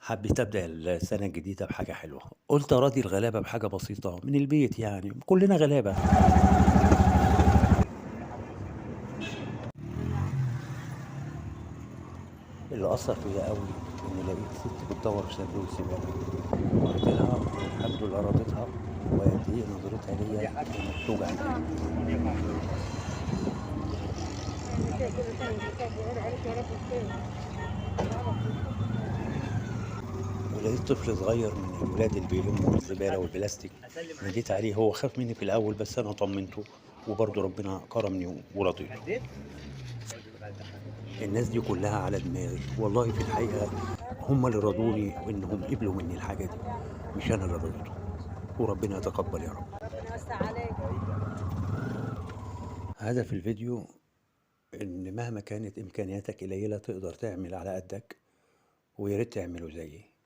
حبيت أبدأ السنة الجديدة بحاجة حلوة، قُلت أراضي الغلابة بحاجة بسيطة من البيت يعني، كلنا غلابة. اللي أثّر فيّا أوي إني لقيت سِت بتدوّر في صندوق الزبالة، رُحت لها والحمد لله راضيتها، وقد إيه نظرتها ليّا كانت توجع القلب. ولقيت طفل صغير من الولاد اللي بيلمّوا الزبالة والبلاستيك، ناديت عليه، هو خاف منّي في الأول بس أنا طمنته، وبرضه ربنا كرمني ورضيته. الناس دي كلّها على دماغي، والله في الحقيقة هم اللي رضوني وإنهم قبلوا منّي الحاجة دي، مش أنا اللي رضيتهم، وربنا يتقبّل يا رب. ربنا يوسّع عليك. هدف الفيديو إن مهما كانت إمكانياتك قليلة تقدر تعمل على قدّك، ويا ريت تعملوا زيي.